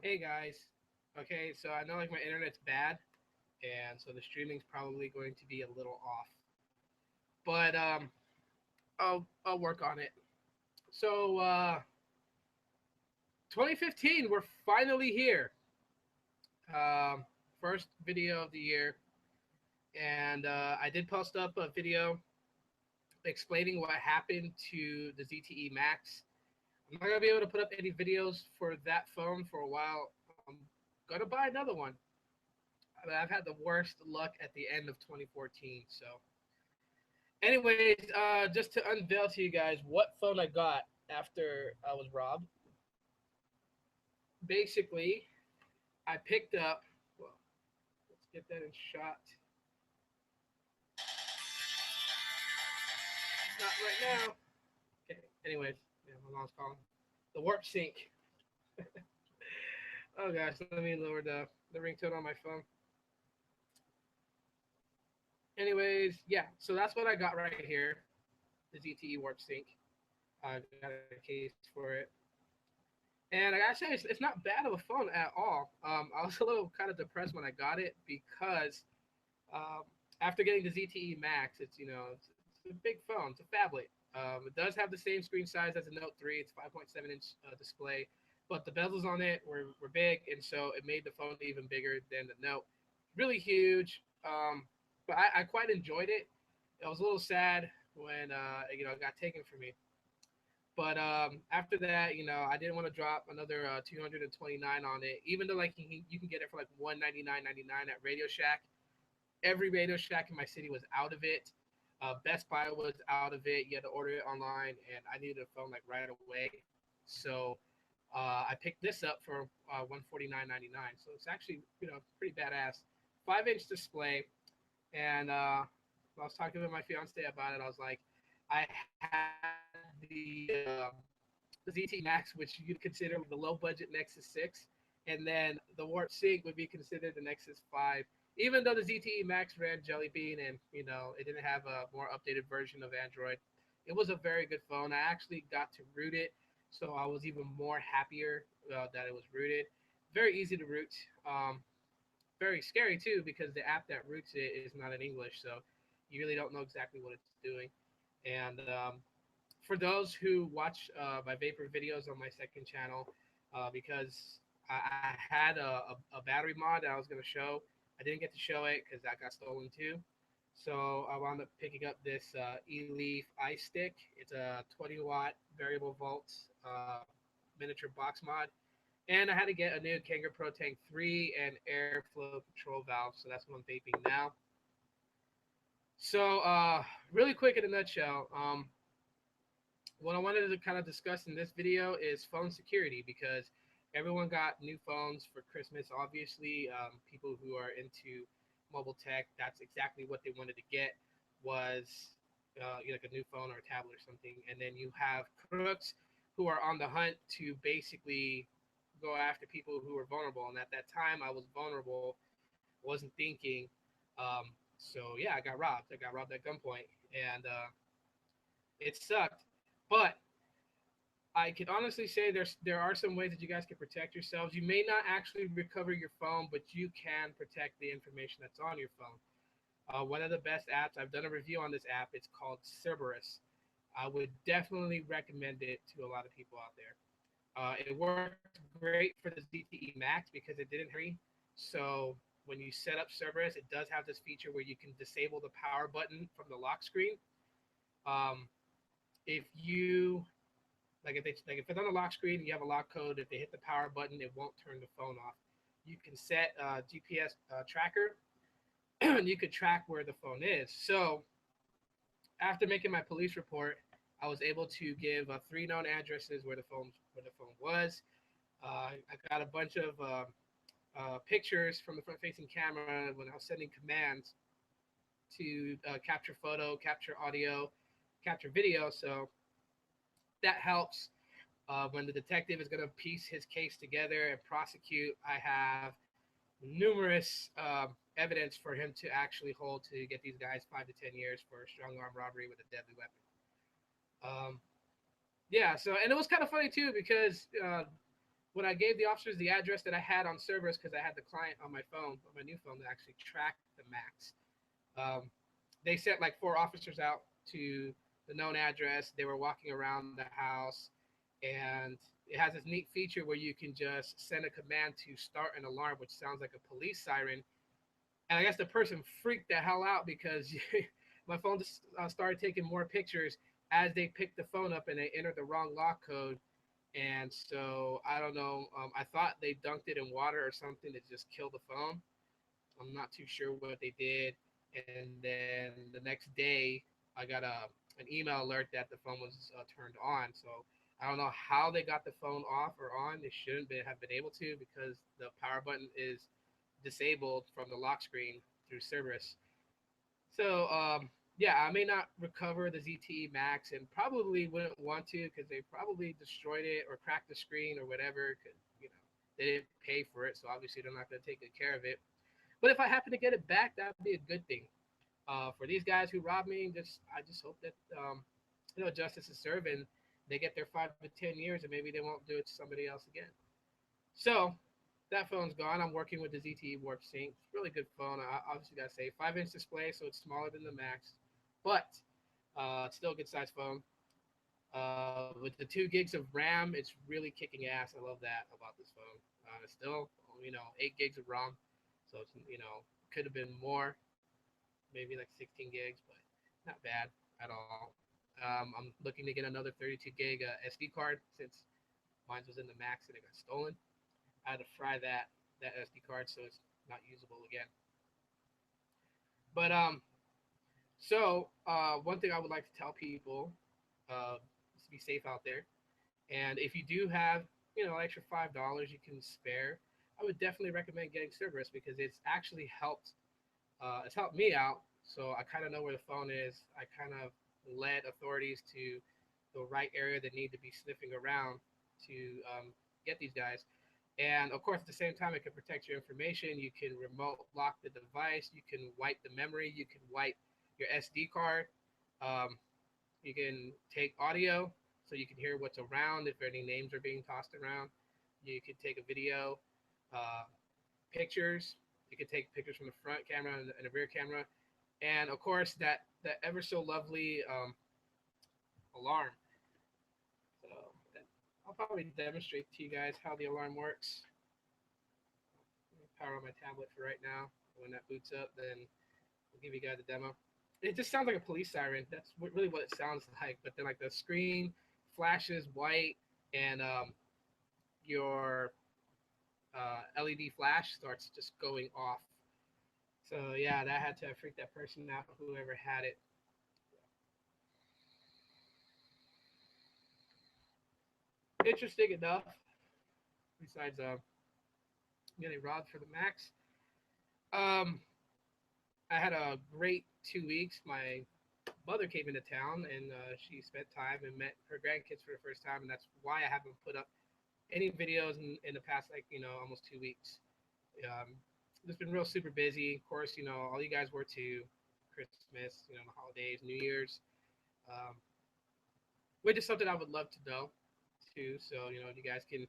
Hey guys. Okay, so I know like my internet's bad, and so the streaming's probably going to be a little off, but I'll work on it. So 2015, we're finally here. Um, First video of the year, and I did post up a video explaining what happened to the ZTE Max. I'm not gonna be able to put up any videos for that phone for a while. I'm gonna buy another one. I've had the worst luck at the end of 2014. So, anyways, just to unveil to you guys what phone I got after I was robbed. Basically, I picked up. Well, let's get that in shot. Not right now. Okay. Anyways, yeah, my mom's calling. The warp sync. Oh gosh, let me lower the ringtone on my phone. Anyways, yeah. So that's what I got right here. The ZTE warp sync. I got a case for it. And I gotta say, it's not bad of a phone at all. I was a little kind of depressed when I got it because after getting the ZTE Max, it's a big phone. It's a phablet. It does have the same screen size as the Note 3. It's 5.7-inch display, but the bezels on it were big, and so it made the phone even bigger than the Note. Really huge. But I quite enjoyed it. I was a little sad when it got taken from me. But after that, I didn't want to drop another 229 on it, even though like you can get it for like 199.99 at Radio Shack. Every Radio Shack in my city was out of it. Best Buy was out of it. You had to order it online, and I needed a phone like right away. So I picked this up for 149.99. So it's actually pretty badass. 5-inch display, and I was talking with my fiance about it. I was like, I had the ZT Max, which you'd consider like the low budget Nexus 6, and then the Warp Sync would be considered the Nexus 5. Even though the ZTE Max ran Jelly Bean and it didn't have a more updated version of Android, it was a very good phone. I actually got to root it, so I was even more happier that it was rooted. Very easy to root. Very scary too because the app that roots it is not in English, so you really don't know exactly what it's doing. And for those who watch my vapor videos on my second channel, because I had a battery mod that I was going to show. I didn't get to show it because that got stolen too. So I wound up picking up this E-Leaf ice stick. It's a 20-watt variable volt miniature box mod. And I had to get a new Kangaroo Pro Tank 3 and airflow control valve. So that's what I'm vaping now. So really quick in a nutshell, what I wanted to kind of discuss in this video is phone security because everyone got new phones for Christmas. Obviously, people who are into mobile tech, that's exactly what they wanted to get was like a new phone or a tablet or something. And then you have crooks who are on the hunt to basically go after people who are vulnerable. And at that time, I was vulnerable, wasn't thinking. So yeah, I got robbed. I got robbed at gunpoint, and it sucked. But I can honestly say there are some ways that you guys can protect yourselves. You may not actually recover your phone, but you can protect the information that's on your phone. One of the best apps, I've done a review on this app. It's called Cerberus. I would definitely recommend it to a lot of people out there. It worked great for the ZTE Max because it didn't hurry. So when you set up Cerberus, it does have this feature where you can disable the power button from the lock screen. Um, if you if it's on the lock screen, you have a lock code. If they hit the power button, it won't turn the phone off. You can set a GPS tracker, and you could track where the phone is. So after making my police report, I was able to give 3 known addresses where the phone was. I got a bunch of pictures from the front-facing camera when I was sending commands to capture photo, capture audio, capture video. So that helps when the detective is going to piece his case together and prosecute. I have numerous evidence for him to actually hold to get these guys 5 to 10 years for strong arm robbery with a deadly weapon. Yeah, so and it was kind of funny too because when I gave the officers the address that I had on Cerberus, because I had the client on my phone, on my new phone, to actually track the max. Um, they sent like 4 officers out to the known address. They were walking around the house, and it has this neat feature where you can just send a command to start an alarm, which sounds like a police siren. And I guess the person freaked the hell out because my phone just started taking more pictures as they picked the phone up and they entered the wrong lock code. And so I don't know. I thought they dunked it in water or something to just kill the phone. I'm not too sure what they did. And then the next day, I got an email alert that the phone was turned on. So I don't know how they got the phone off or on. They shouldn't have been able to because the power button is disabled from the lock screen through Cerberus. So yeah, I may not recover the ZTE Max and probably wouldn't want to because they probably destroyed it or cracked the screen or whatever. Cause they didn't pay for it, so obviously they're not going to take good care of it. But if I happen to get it back, that'd be a good thing. For these guys who robbed me, I just hope that justice is served and they get their 5 to 10 years, and maybe they won't do it to somebody else again. So that phone's gone. I'm working with the ZTE Warp Sync. It's a really good phone. I obviously gotta say, 5-inch display, so it's smaller than the Max, but it's still a good size phone. With the 2 gigs of RAM, it's really kicking ass. I love that about this phone. It's still 8 gigs of ROM, so it's could have been more, maybe like 16 gigs, but not bad at all. I'm looking to get another 32 gig SD card since mine was in the Max and it got stolen. I had to fry that SD card so it's not usable again. But one thing I would like to tell people is to be safe out there. And if you do have extra $5 you can spare, I would definitely recommend getting Cerberus because it's helped me out. So I kind of know where the phone is. I kind of led authorities to the right area that need to be sniffing around to get these guys. And of course, at the same time, it can protect your information. You can remote lock the device. You can wipe the memory. You can wipe your SD card. Um, you can take audio so you can hear what's around if any names are being tossed around. You can take a video, uh, pictures. You can take pictures from the front camera and the rear camera, and of course that ever so lovely alarm. So I'll probably demonstrate to you guys how the alarm works. Power on my tablet for right now. When that boots up, then I'll give you guys a demo. It just sounds like a police siren. That's really what it sounds like. But then like the screen flashes white, and your LED flash starts just going off. So yeah, that had to freak that person out, whoever had it. Interesting enough, besides getting robbed for the Max, um, I had a great 2 weeks. My mother came into town and she spent time and met her grandkids for the first time, and that's why I haven't put up any videos in the past almost 2 weeks. Um, it's been real super busy. Of course, all you guys were too. Christmas, the holidays, New Year's, um, which is something I would love to know too. So you guys can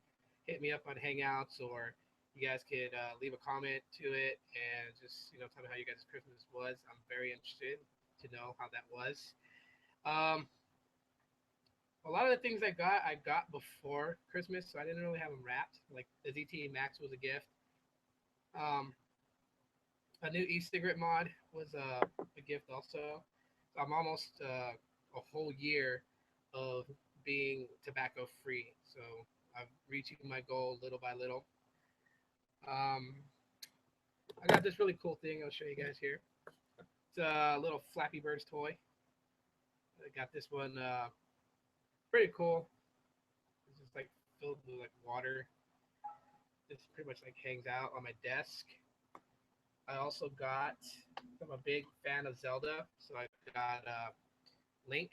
hit me up on Hangouts, or you guys could leave a comment to it and just tell me how you guys' Christmas was. I'm very interested to know how that was. Um, a lot of the things I got before Christmas, so I didn't really have them wrapped. Like the ZTE Max was a gift. Um, a new e-cigarette mod was a gift also. So I'm almost a whole year of being tobacco free. So I'm reaching my goal little by little. Um, I got this really cool thing I'll show you guys here. It's a little Flappy Birds toy. I got this one pretty cool. It's just like filled with like water. This pretty much like hangs out on my desk. I also got, I'm a big fan of Zelda, so I got Link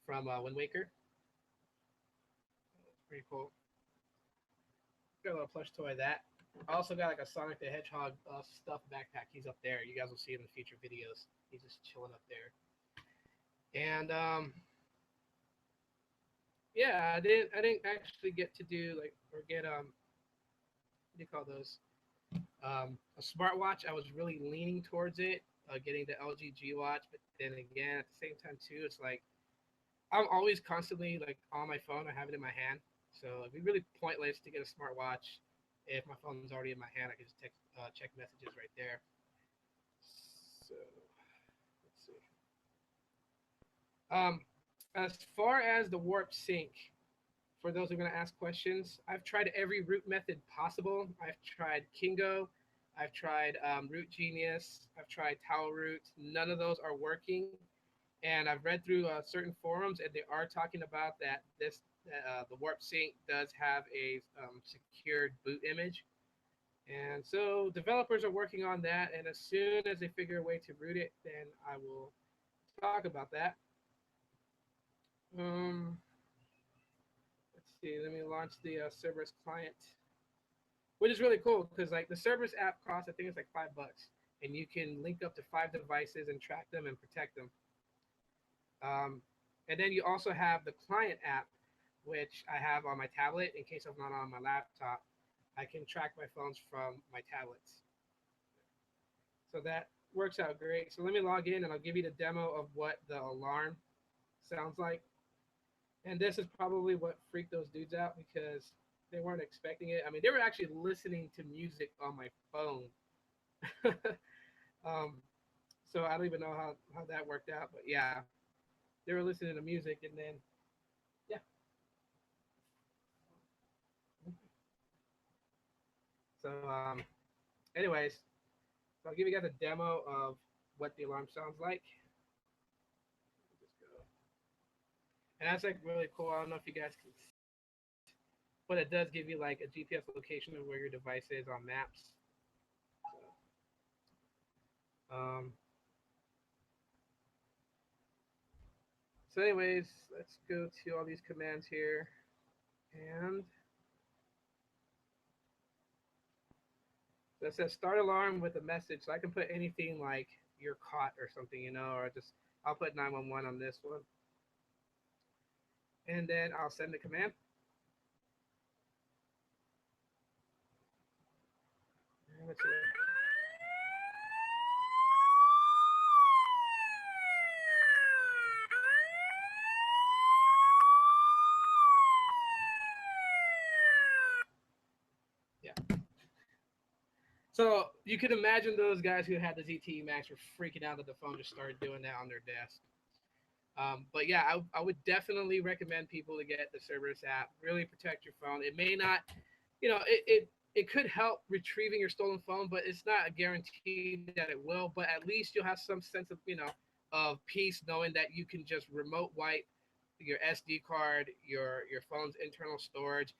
from Wind Waker. It's pretty cool. Got a little plush toy of that. I also got like a Sonic the Hedgehog stuffed backpack. He's up there. You guys will see him in future videos. He's just chilling up there. And yeah, I didn't actually get to do like or get what do you call those a smartwatch. I was really leaning towards it, getting the LG G watch, but then again at the same time too, it's like I'm always constantly like on my phone. I have it in my hand, so it'd be really pointless to get a smartwatch if my phone's already in my hand. I can just check messages right there. So let's see. Um, as far as the warp sync, for those who are going to ask questions, I've tried every root method possible. I've tried Kingo, I've tried Root Genius, I've tried Towel Root. None of those are working. And I've read through certain forums, and they are talking about that the Warp Sync does have a secured boot image. And so developers are working on that. And as soon as they figure a way to root it, then I will talk about that. Um, let's see. Let me launch the Cerberus client, which is really cool because like the Cerberus app costs, I think it's like $5, and you can link up to 5 devices and track them and protect them. Um, and then you also have the client app, which I have on my tablet in case I'm not on my laptop. I can track my phones from my tablets. So that works out great. So let me log in and I'll give you the demo of what the alarm sounds like. And this is probably what freaked those dudes out because they weren't expecting it. I mean, they were actually listening to music on my phone. um, so I don't even know how that worked out, but yeah, they were listening to music, and then yeah. So anyways, so I'll give you guys a demo of what the alarm sounds like. Just go, and that's like really cool. I don't know if you guys can see it, but it does give you like a GPS location of where your device is on maps. So, so anyways, let's go to all these commands here, and so it says start alarm with a message. So I can put anything like you're caught or something, or just I'll put 911 on this one, and then I'll send the command. And let's see. Yeah. So you can imagine those guys who had the ZTE Max were freaking out that the phone just started doing that on their desk. But yeah, I would definitely recommend people to get the Cerberus app. Really protect your phone. It may not, it could help retrieving your stolen phone, but it's not a guarantee that it will. But at least you'll have some sense of of peace knowing that you can just remote wipe your SD card, your phone's internal storage.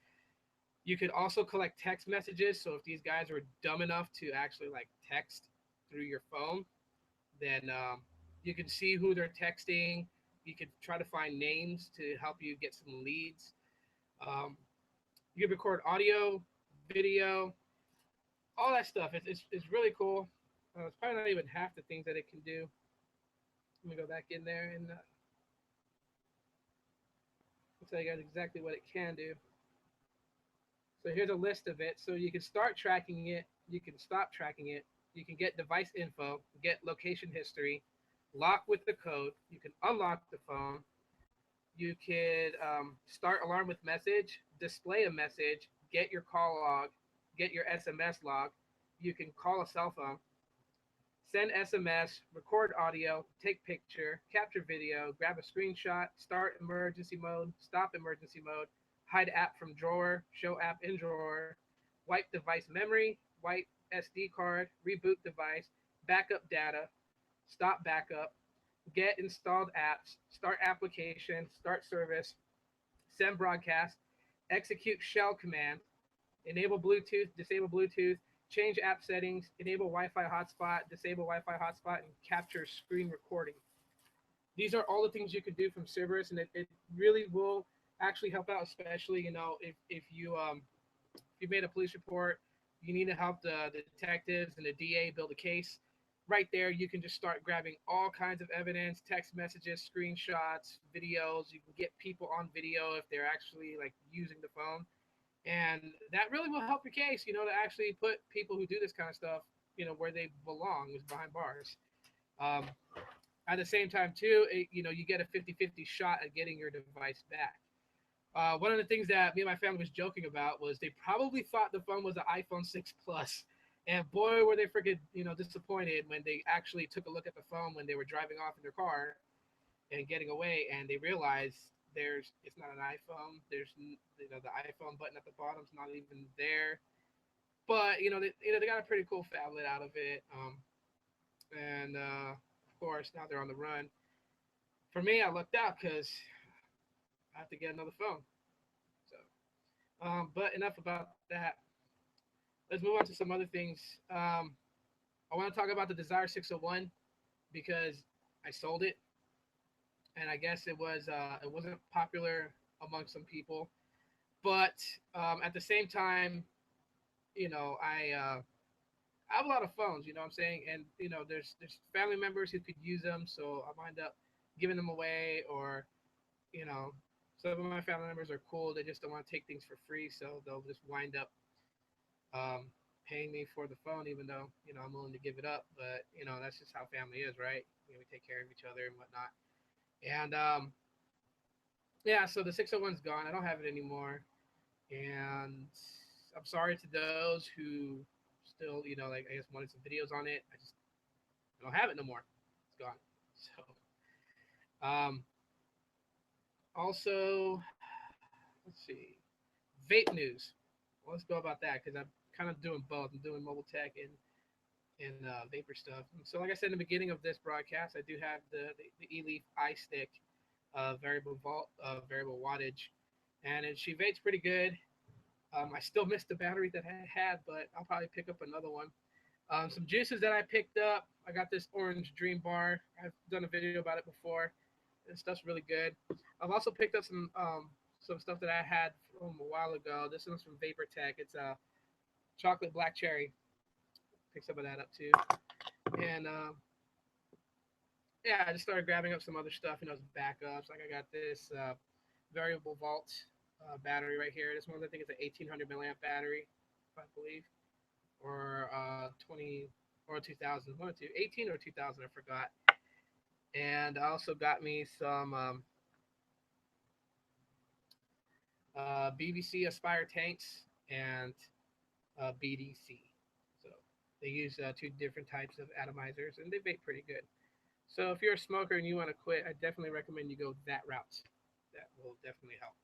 You could also collect text messages. So if these guys were dumb enough to actually like text through your phone, then you can see who they're texting. You could try to find names to help you get some leads. Um, you can record audio, video, all that stuff. It's really cool. It's probably not even half the things that it can do. Let me go back in there and I'll tell you guys exactly what it can do. So here's a list of it. So you can start tracking it. You can stop tracking it. You can get device info, get location history, lock with the code. You can unlock the phone. You could start alarm with message, display a message, get your call log, get your SMS log. You can call a cell phone, send SMS, record audio, take picture, capture video, grab a screenshot, start emergency mode, stop emergency mode, hide app from drawer, show app in drawer, wipe device memory, wipe SD card, reboot device, backup data, stop backup, get installed apps, start application, start service, send broadcast, execute shell command, enable Bluetooth, disable Bluetooth, change app settings, enable Wi-Fi hotspot, disable Wi-Fi hotspot, and capture screen recording. These are all the things you can do from Cerberus, and it really will actually help out, especially if you made a police report, you need to help the detectives and the DA build a case. right there you can just start grabbing all kinds of evidence, text messages, screenshots, videos. You can get people on video if they're actually like using the phone, and that really will help your case, you know, to actually put people who do this kind of stuff, you know, where they belong, is behind bars. um, at the same time too, you know, you get a 50-50 shot at getting your device back. One of the things that me and my family was joking about was they probably thought the phone was an iPhone 6 Plus, and boy were they freaking, you know, disappointed when they actually took a look at the phone when they were driving off in their car and getting away, and they realized it's not an iPhone. There's, you know, the iPhone button at the bottom's not even there. But they got a pretty cool phablet out of it, and of course now they're on the run. For me, I lucked out because I have to get another phone. So, but enough about that. Let's move on to some other things. Um, I want to talk about the Desire 601 because I sold it, and I guess it wasn't popular among some people. But at the same time, you know, I have a lot of phones. You know what I'm saying? And you know, there's family members who could use them, so I wind up giving them away, or you know, some of my family members are cool. They just don't want to take things for free, so they'll just wind up um, paying me for the phone, even though you know I'm willing to give it up. But you know, that's just how family is, right? You know, we take care of each other and whatnot. And yeah, so the 601's gone. I don't have it anymore, and I'm sorry to those who still, you know, like I guess wanted some videos on it. I don't have it no more. It's gone. So also, let's see, vape news. Well, let's go about that because I'm kind of doing both. I'm doing mobile tech and vapor stuff. And so, like I said in the beginning of this broadcast, I do have the eLeaf iStick, variable wattage, and she vapes pretty good. I still missed the battery that I had, but I'll probably pick up another one. Some juices that I picked up. I got this orange dream bar. I've done a video about it before. This stuff's really good. I've also picked up some stuff that I had from a while ago. This one's from Vapor Tech. It's a chocolate black cherry. Pick some of that up too. And yeah, I just started grabbing up some other stuff, you know, as backups. Like I got this variable volt battery right here. This one I think is an 1800 milliamp battery, I believe, or 20 or 2000, one or two, 18 or 2000, I forgot. And I also got me some BBC Aspire tanks and BDC. So they use two different types of atomizers, and they vape pretty good. So if you're a smoker and you want to quit, I definitely recommend you go that route. That will definitely help.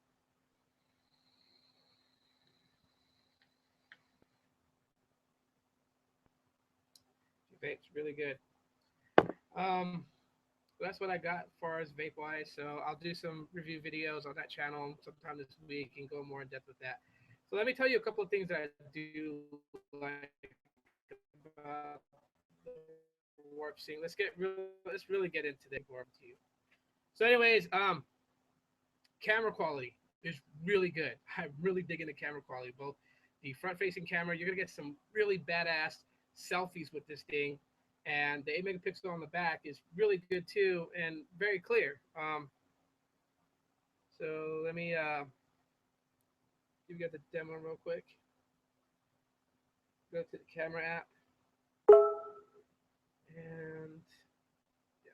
Vape's really good. Um, so that's what I got as far as vape wise. So I'll do some review videos on that channel sometime this week and go more in depth with that. So let me tell you a couple of things that I do like about the warp scene. Let's really get into this before I to you. So, anyways, camera quality is really good. I'm really digging the camera quality. Both the front-facing camera, you're gonna get some really badass selfies with this thing, and the 8 megapixel on the back is really good too and very clear. So let me give you guys a demo real quick. Go to the camera app, and yeah.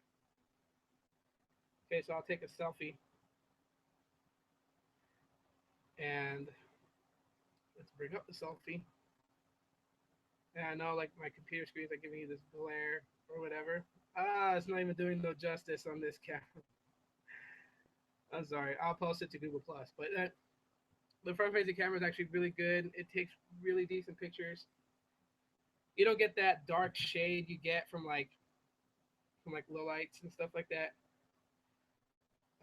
Okay, so I'll take a selfie, and let's bring up the selfie. And I know like my computer screen is like giving you this glare or whatever. It's not even doing no justice on this camera. I'm sorry. I'll post it to Google Plus. But the front facing camera is actually really good. It takes really decent pictures. You don't get that dark shade you get from like low lights and stuff like that.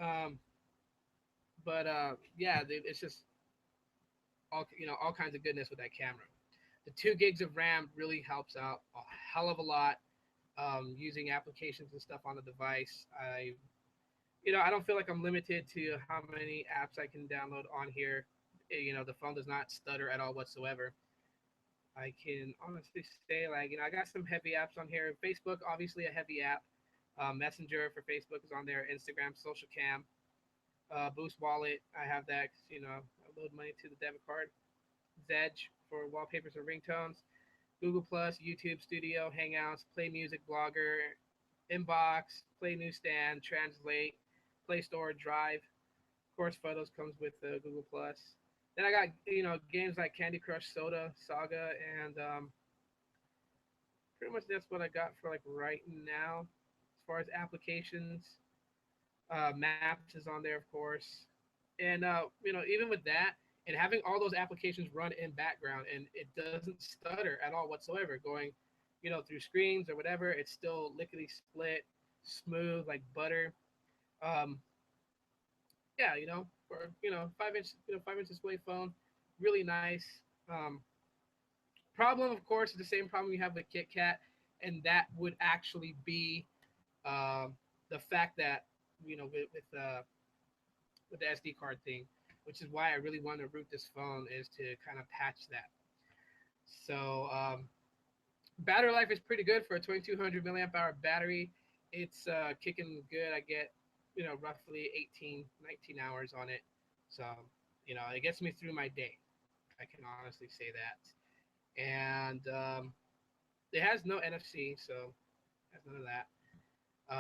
Um, but yeah, it's just all kinds of goodness with that camera. The 2 gigs of RAM really helps out a hell of a lot. Using applications and stuff on the device, I don't feel like I'm limited to how many apps I can download on here. The phone does not stutter at all whatsoever. I can honestly say, like, I got some heavy apps on here. Facebook, obviously, a heavy app. Messenger for Facebook is on there. Instagram, Social Cam, Boost Wallet. I have that 'cause, I load money to the debit card. Zedge for wallpapers and ringtones. Google Plus, YouTube Studio, Hangouts, Play Music, Blogger, Inbox, Play Newsstand, Translate, Play Store, Drive. Of course, Photos comes with Google Plus. Then I got games like Candy Crush, Soda, Saga, and pretty much that's what I got for like right now. As far as applications, Maps is on there, of course, and even with that and having all those applications run in background and it doesn't stutter at all whatsoever, going through screens or whatever, it's still lickety split, smooth like butter. Um, yeah, for 5 inch 5 inch display phone, really nice. Um, Problem, of course, is the same problem you have with KitKat, and that would actually be the fact that with the SD card thing, which is why I really want to root this phone is to kind of patch that. So battery life is pretty good for a 2200 milliamp hour battery. It's kicking good. I get roughly 18, 19 hours on it. So it gets me through my day. I can honestly say that. And it has no NFC, so has none of that.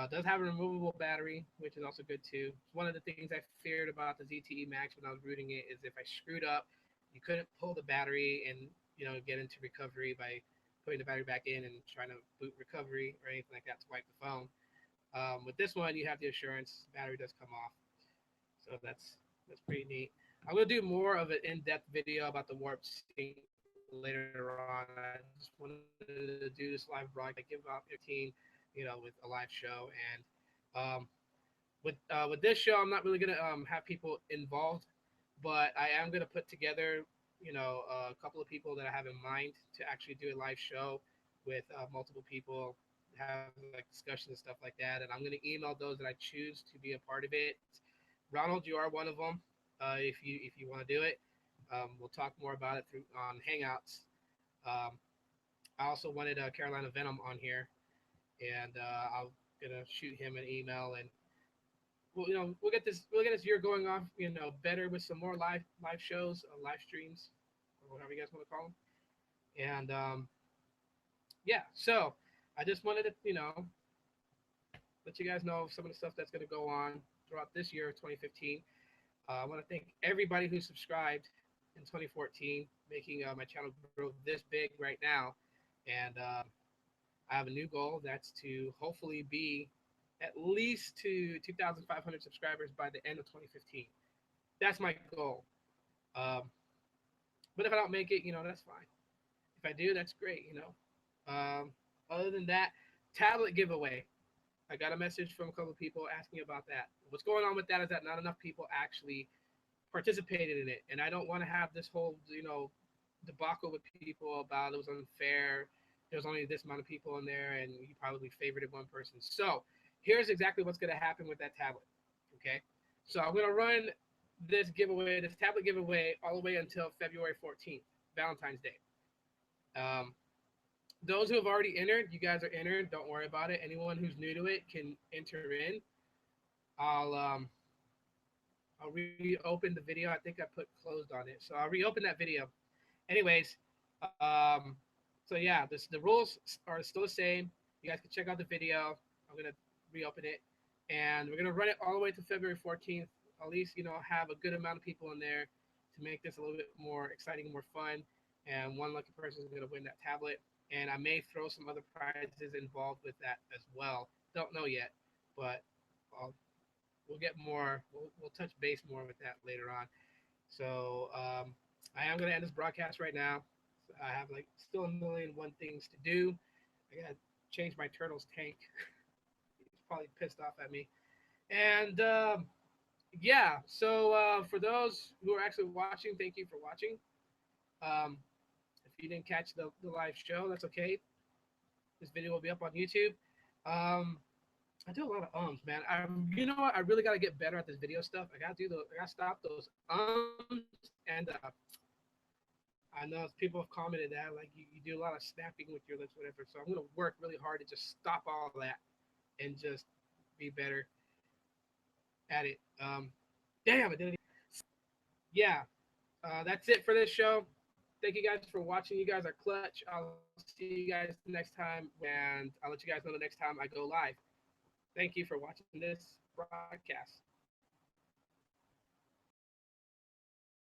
Does have a removable battery, which is also good too. One of the things I feared about the ZTE Max when I was rooting it is if I screwed up, you couldn't pull the battery and get into recovery by putting the battery back in and trying to boot recovery or anything like that to wipe the phone. With this one, you have the assurance battery does come off, so that's pretty neat. I'm gonna do more of an in-depth video about the warp sync later on. I just wanted to do this live broadcast, give out 15, with a live show, and um, with this show, I'm not really gonna have people involved, but I am gonna put together, a couple of people that I have in mind to actually do a live show with multiple people, have like discussions and stuff like that, and I'm gonna email those that I choose to be a part of it. Ronald, you are one of them. If you want to do it, we'll talk more about it through on Hangouts. Um, I also wanted Carolina Venom on here, and I'm gonna shoot him an email, and we'll get this year going off, better with some more live shows, live streams, or whatever you guys want to call them. And yeah, so I just wanted to let you guys know some of the stuff that's going to go on throughout this year of 2015. I want to thank everybody who subscribed in 2014, making my channel grow this big right now. And I have a new goal that's to hopefully be at least to 2,500 subscribers by the end of 2015. That's my goal. Um, but if I don't make it, that's fine. If I do, that's great. Other than that, tablet giveaway. I got a message from a couple of people asking about that. What's going on with that is that not enough people actually participated in it, and I don't want to have this whole debacle with people about it was unfair. There was only this amount of people in there, and you probably favorited one person. So here's exactly what's going to happen with that tablet. Okay, so I'm going to run this tablet giveaway, all the way until February 14th, Valentine's Day. Um, those who have already entered, you guys are entered. Don't worry about it. Anyone who's new to it can enter in. I'll um, I'll reopen the video. I think I put closed on it, so I'll reopen that video. Anyways, um, so yeah, the rules are still the same. You guys can check out the video. I'm gonna reopen it, and we're gonna run it all the way to February 14th. At least have a good amount of people in there to make this a little bit more exciting, more fun. And one lucky person is gonna win that tablet. And I may throw some other prizes involved with that as well. Don't know yet, but I'll, we'll get more. We'll touch base more with that later on. So I am gonna end this broadcast right now. I have like still a million one things to do. I gotta change my turtle's tank. He's probably pissed off at me. And yeah, so for those who are actually watching, thank you for watching. Um, if you didn't catch the live show, that's okay. This video will be up on YouTube. Um, I do a lot of man. You know what? I really gotta get better at this video stuff. I gotta stop those and I don't know. I know people have commented that like you do a lot of snapping with your lips, whatever. So I'm gonna work really hard to just stop all that and just be better at it. Damn, I did it. Yeah, that's it for this show. Thank you guys for watching. You guys are clutch. I'll see you guys next time, and I'll let you guys know the next time I go live. Thank you for watching this broadcast.